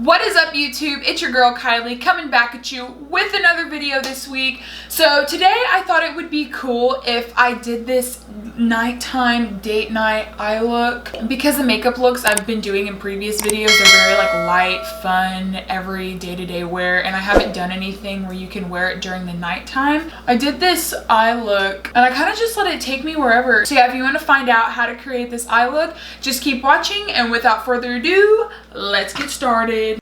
What is up, YouTube? It's your girl Kylie coming back at you with another video this week. So today I thought it would be cool if I did this nighttime date night eye look, because the makeup looks I've been doing in previous videos are very like light, fun, every day-to-day wear, and I haven't done anything where you can wear it during the nighttime. I did this eye look and I kind of just let it take me wherever. So yeah, if you want to find out how to create this eye look, just keep watching, and without further ado, let's get started.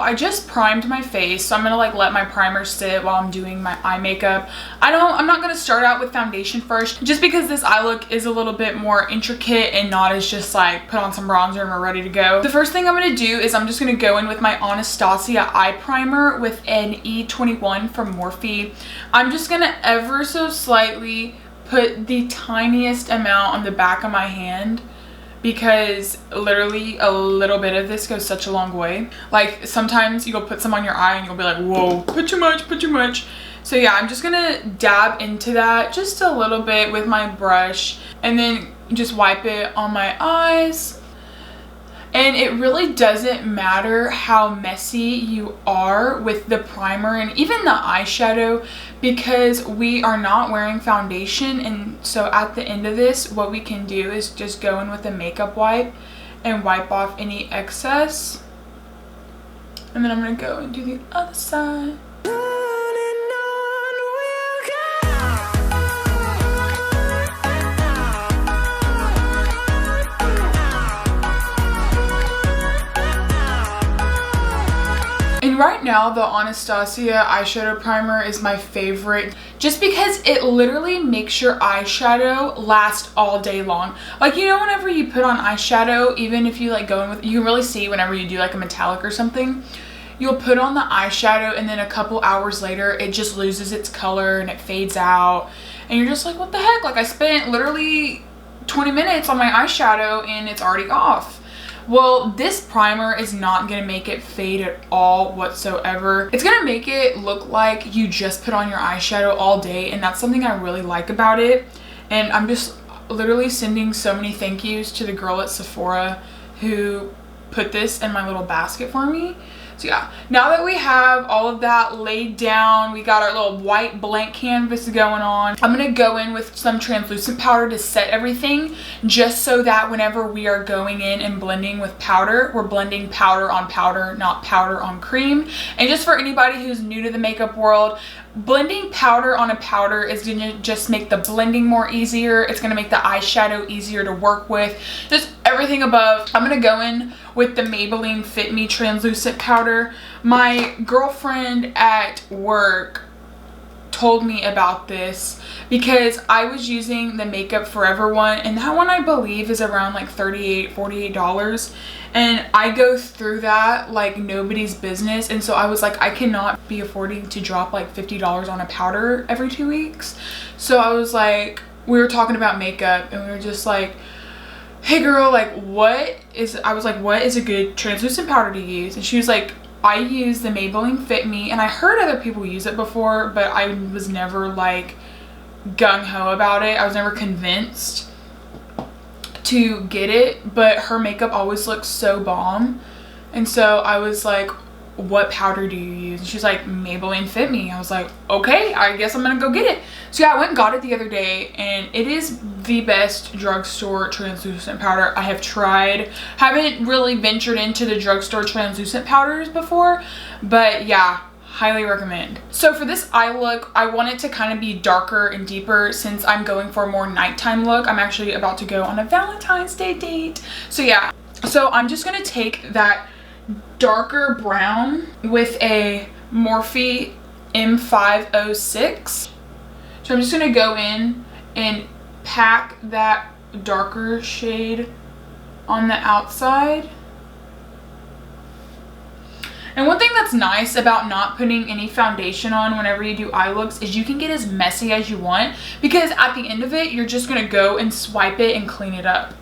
I just primed my face, so I'm gonna like let my primer sit while I'm doing my eye makeup. I'm not gonna start out with foundation first, just because this eye look is a little bit more intricate and not as just like put on some bronzer and we're ready to go. The first thing I'm gonna do is I'm just gonna go in with my Anastasia eye primer with an E21 from Morphe. I'm just gonna ever so slightly put the tiniest amount on the back of my hand, because literally a little bit of this goes such a long way. Like sometimes you'll put some on your eye and you'll be like, whoa, put too much, put too much. So yeah, I'm just gonna dab into that just a little bit with my brush and then just wipe it on my eyes. And it really doesn't matter how messy you are with the primer and even the eyeshadow, because we are not wearing foundation. And so at the end of this, what we can do is just go in with a makeup wipe and wipe off any excess. And then I'm gonna go and do the other side. Right now, the Anastasia eyeshadow primer is my favorite, just because it literally makes your eyeshadow last all day long. Like, you know, whenever you put on eyeshadow, even if you like go in with, you can really see whenever you do like a metallic or something, you'll put on the eyeshadow and then a couple hours later it just loses its color and it fades out and you're just like, what the heck? Like, I spent literally 20 minutes on my eyeshadow and it's already off. Well, this primer is not going to make it fade at all whatsoever. It's going to make it look like you just put on your eyeshadow all day, and that's something I really like about it. And I'm just literally sending so many thank yous to the girl at Sephora who put this in my little basket for me. So yeah, now that we have all of that laid down, we got our little white blank canvas going on, I'm gonna go in with some translucent powder to set everything, just so that whenever we are going in and blending with powder, we're blending powder on powder, not powder on cream. And just for anybody who's new to the makeup world, blending powder on a powder is gonna just make the blending more easier. It's gonna make the eyeshadow easier to work with, just everything above. I'm gonna go in with the Maybelline Fit Me translucent powder. My girlfriend at work told me about this because I was using the Makeup Forever one, and that one I believe is around like $48 and I go through that like nobody's business. And so I was like, I cannot be affording to drop like $50 on a powder every 2 weeks. So I was like, we were talking about makeup and we were just like, hey girl, like I was like, what is a good translucent powder to use? And she was like, I use the Maybelline Fit Me, and I heard other people use it before, but I was never like gung-ho about it. I was never convinced to get it, but her makeup always looks so bomb. And so I was like, what powder do you use? And she's like, Maybelline Fit Me. I was like, okay, I guess I'm gonna go get it. So yeah, I went and got it the other day, and it is the best drugstore translucent powder I have tried. Haven't really ventured into the drugstore translucent powders before, but yeah, highly recommend. So for this eye look, I want it to kind of be darker and deeper since I'm going for a more nighttime look. I'm actually about to go on a Valentine's Day date. So yeah, so I'm just gonna take that darker brown with a Morphe M506. So I'm just gonna go in and pack that darker shade on the outside. And one thing that's nice about not putting any foundation on whenever you do eye looks is you can get as messy as you want, because at the end of it, you're just gonna go and swipe it and clean it up.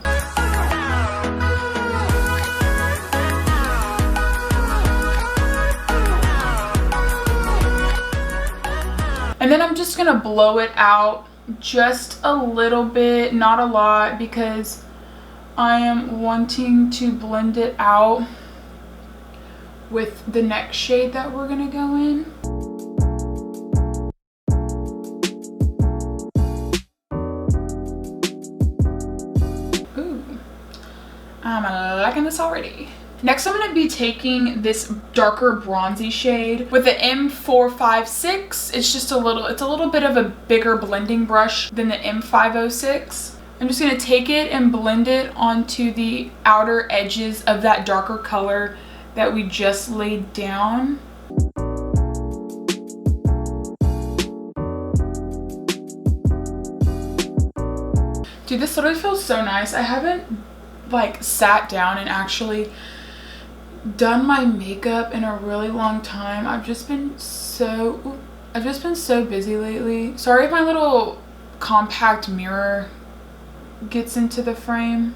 And then I'm just gonna blow it out just a little bit, not a lot, because I am wanting to blend it out with the next shade that we're gonna go in. Ooh, I'm liking this already. Next, I'm going to be taking this darker bronzy shade with the M456. It's just a little bit of a bigger blending brush than the M506. I'm just going to take it and blend it onto the outer edges of that darker color that we just laid down. Dude, this literally feels so nice. I haven't like sat down and actually done my makeup in a really long time. I've just been so busy lately. Sorry if my little compact mirror gets into the frame,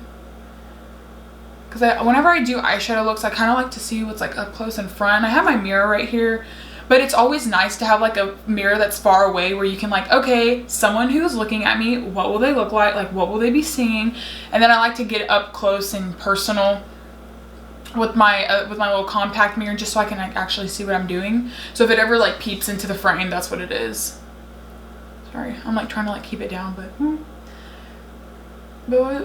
because whenever I do eyeshadow looks, I kind of like to see what's like up close in front. I have my mirror right here, but it's always nice to have like a mirror that's far away where you can like, okay, someone who's looking at me, what will they look like what will they be seeing? And then I like to get up close and personal with my little compact mirror, just so I can like actually see what I'm doing. So if it ever like peeps into the frame, that's what it is. Sorry, I'm like trying to like keep it down, but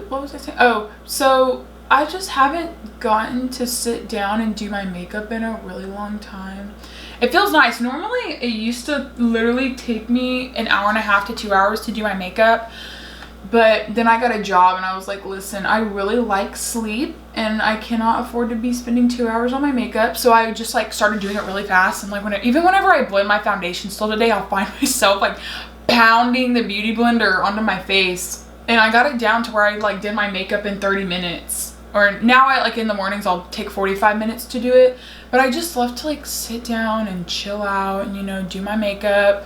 what was I saying? Oh, so I just haven't gotten to sit down and do my makeup in a really long time. It feels nice. Normally it used to literally take me an hour and a half to 2 hours to do my makeup, but then I got a job and I was like, listen, I really like sleep and I cannot afford to be spending 2 hours on my makeup. So I just like started doing it really fast. And like even whenever I blend my foundation still today, I'll find myself like pounding the beauty blender onto my face. And I got it down to where I like did my makeup in 30 minutes. Or now I like in the mornings I'll take 45 minutes to do it. But I just love to like sit down and chill out and, you know, do my makeup.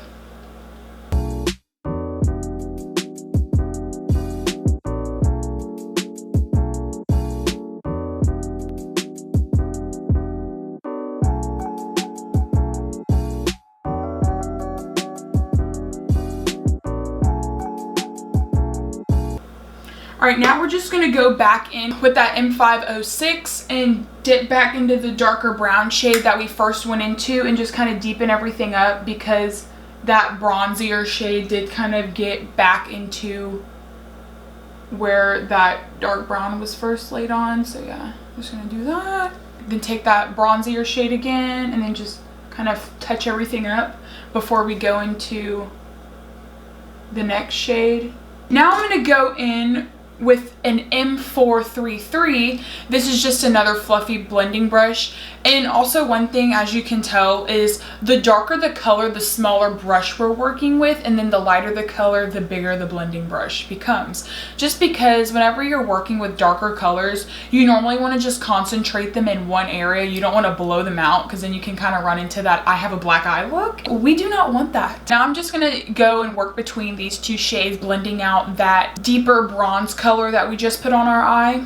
All right, now we're just gonna go back in with that M506 and dip back into the darker brown shade that we first went into and just kind of deepen everything up, because that bronzier shade did kind of get back into where that dark brown was first laid on. So yeah, I'm just gonna do that. Then take that bronzier shade again and then just kind of touch everything up before we go into the next shade. Now I'm gonna go in with an M433. This is just another fluffy blending brush. And also one thing, as you can tell, is the darker the color, the smaller brush we're working with, and then the lighter the color, the bigger the blending brush becomes. Just because whenever you're working with darker colors, you normally want to just concentrate them in one area. You don't want to blow them out, because then you can kind of run into that I have a black eye look. We do not want that. Now I'm just gonna go and work between these two shades, blending out that deeper bronze color that we just put on our eye.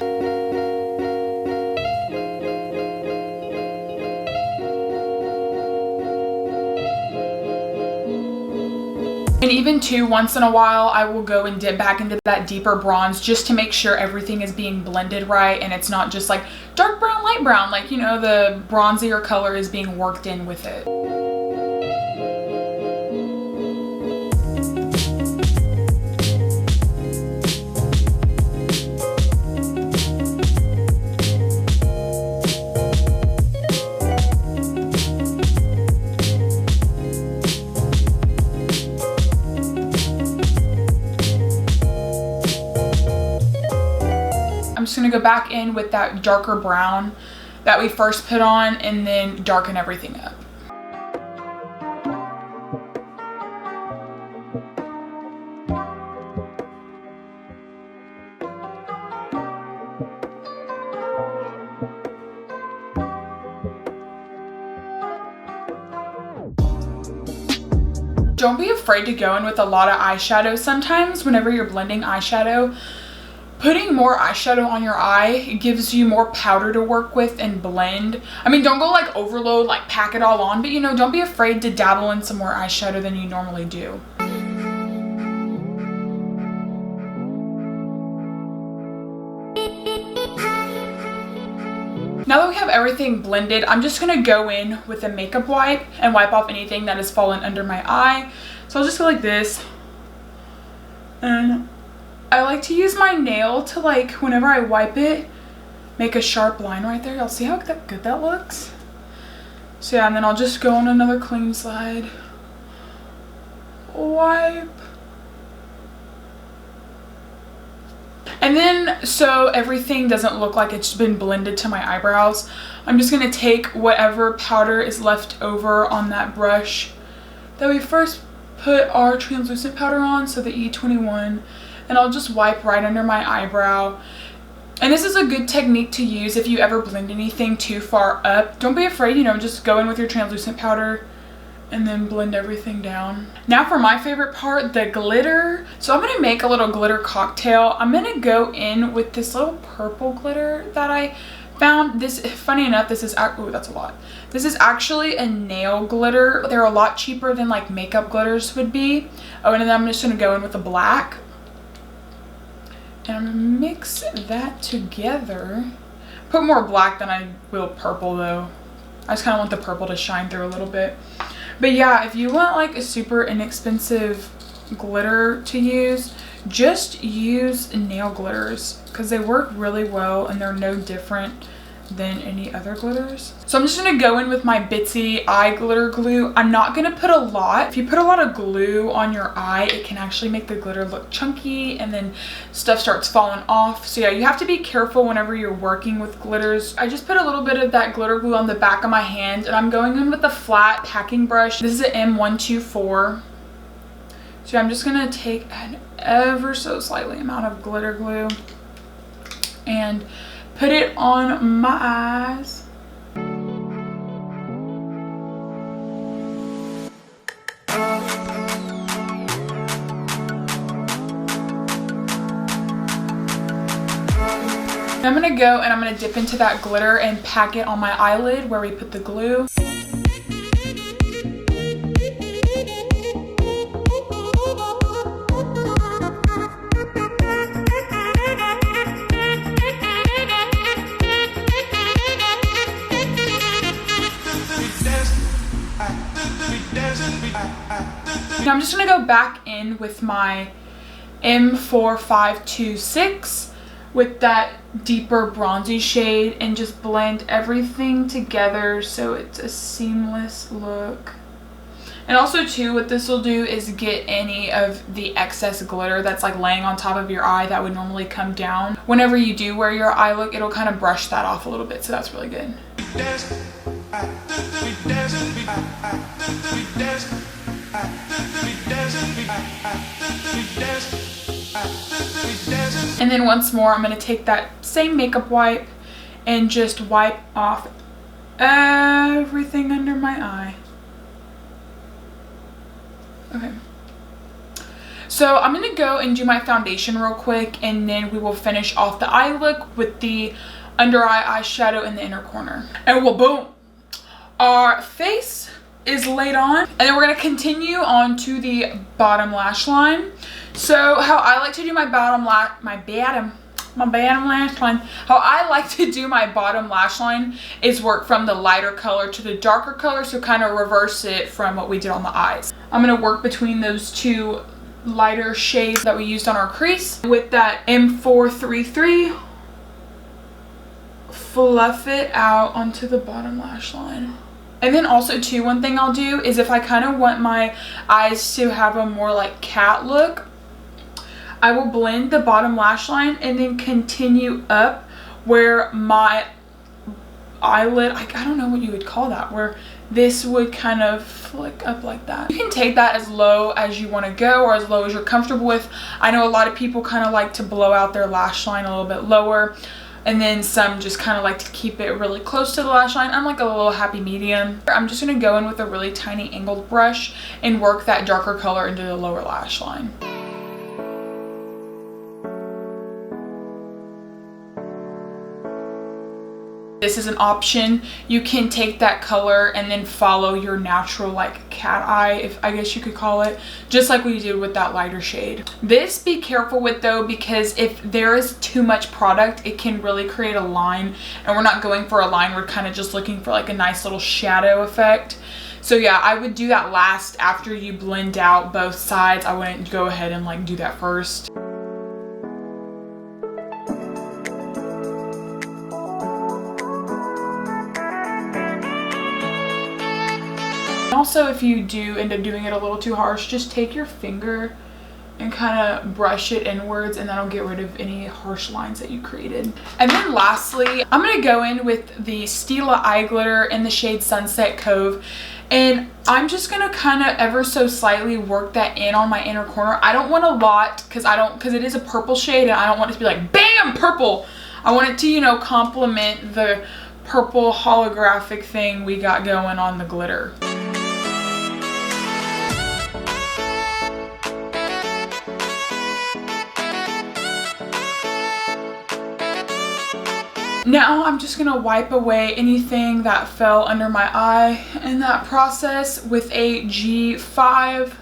And even too, once in a while, I will go and dip back into that deeper bronze just to make sure everything is being blended right and it's not just like dark brown, light brown, like, you know, the bronzier color is being worked in with it. I'm just gonna go back in with that darker brown that we first put on and then darken everything up. Don't be afraid to go in with a lot of eyeshadow. Sometimes whenever you're blending eyeshadow, putting more eyeshadow on your eye gives you more powder to work with and blend. I mean, don't go like overload, like pack it all on, but you know, don't be afraid to dabble in some more eyeshadow than you normally do. Now that we have everything blended, I'm just gonna go in with a makeup wipe and wipe off anything that has fallen under my eye. So I'll just go like this. And I like to use my nail to, like, whenever I wipe it, make a sharp line right there. Y'all see how good that looks? So yeah, and then I'll just go on another clean side. Wipe. And then, so everything doesn't look like it's been blended to my eyebrows, I'm just going to take whatever powder is left over on that brush that we first put our translucent powder on, so the E21, and I'll just wipe right under my eyebrow. And this is a good technique to use if you ever blend anything too far up. Don't be afraid, you know, just go in with your translucent powder and then blend everything down. Now for my favorite part, the glitter. So I'm gonna make a little glitter cocktail. I'm gonna go in with this little purple glitter that I found. This, funny enough, this is, oh, that's a lot. This is actually a nail glitter. They're a lot cheaper than like makeup glitters would be. Oh, and then I'm just gonna go in with the black. And I'm gonna mix that together. Put more black than I will purple though. I just kind of want the purple to shine through a little bit. But yeah, if you want like a super inexpensive glitter to use, just use nail glitters because they work really well and they're no different than any other glitters. So I'm just going to go in with my Bitsy eye glitter glue. I'm not going to put a lot. If you put a lot of glue on your eye, it can actually make the glitter look chunky and then stuff starts falling off. So yeah, you have to be careful whenever you're working with glitters. I just put a little bit of that glitter glue on the back of my hand and I'm going in with a flat packing brush. This is an M124. So I'm just going to take an ever so slightly amount of glitter glue and put it on my eyes. I'm gonna go and I'm gonna dip into that glitter and pack it on my eyelid where we put the glue. Now I'm just gonna go back in with my M4526 with that deeper bronzy shade and just blend everything together so it's a seamless look. And also too, what this will do is get any of the excess glitter that's like laying on top of your eye that would normally come down. Whenever you do wear your eye look, it'll kind of brush that off a little bit, so that's really good. And then once more, I'm going to take that same makeup wipe and just wipe off everything under my eye. Okay. So I'm going to go and do my foundation real quick and then we will finish off the eye look with the under eye eyeshadow in the inner corner. And well, boom, our face is laid on, and then we're going to continue on to the bottom lash line. So how I like to do my bottom lash line, how I like to do my bottom lash line is work from the lighter color to the darker color, so kind of reverse it from what we did on the eyes. I'm going to work between those two lighter shades that we used on our crease with that M433. Fluff it out onto the bottom lash line. And then also too, one thing I'll do is if I kind of want my eyes to have a more like cat look, I will blend the bottom lash line and then continue up where my eyelid, I don't know what you would call that, where this would kind of flick up like that. You can take that as low as you want to go or as low as you're comfortable with. I know a lot of people kind of like to blow out their lash line a little bit lower. And then some just kind of like to keep it really close to the lash line. I'm like a little happy medium. I'm just going to go in with a really tiny angled brush and work that darker color into the lower lash line. This is an option. You can take that color and then follow your natural like cat eye, if I guess you could call it, just like we did with that lighter shade. This be careful with though, because if there is too much product, it can really create a line, and we're not going for a line, we're kind of just looking for like a nice little shadow effect. So yeah, I would do that last after you blend out both sides. I wouldn't go ahead and like do that first. Also, if you do end up doing it a little too harsh, just take your finger and kind of brush it inwards, and that'll get rid of any harsh lines that you created. And then lastly, I'm going to go in with the Stila eye glitter in the shade Sunset Cove, and I'm just going to kind of ever so slightly work that in on my inner corner. I don't want a lot because it is a purple shade, and I don't want it to be like bam purple. I want it to, you know, complement the purple holographic thing we got going on the glitter. Now I'm just gonna wipe away anything that fell under my eye in that process with a G5.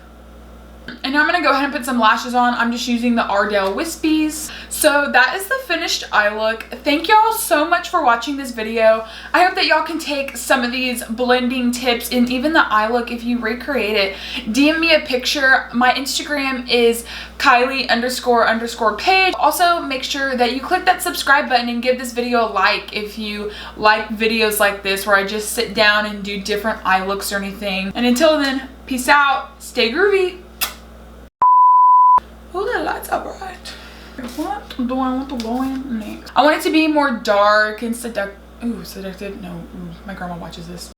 And now I'm gonna go ahead and put some lashes on. I'm just using the Ardell Wispies. So that is the finished eye look. Thank y'all so much for watching this video. I hope that y'all can take some of these blending tips and even the eye look if you recreate it. DM me a picture. My Instagram is Kyleigh__Paige. Also, make sure that you click that subscribe button and give this video a like if you like videos like this where I just sit down and do different eye looks or anything. And until then, peace out. Stay groovy. Oh, the lights are bright. What do I want to go in next? I want it to be more dark and seductive. Ooh, seductive? No, ooh, my grandma watches this.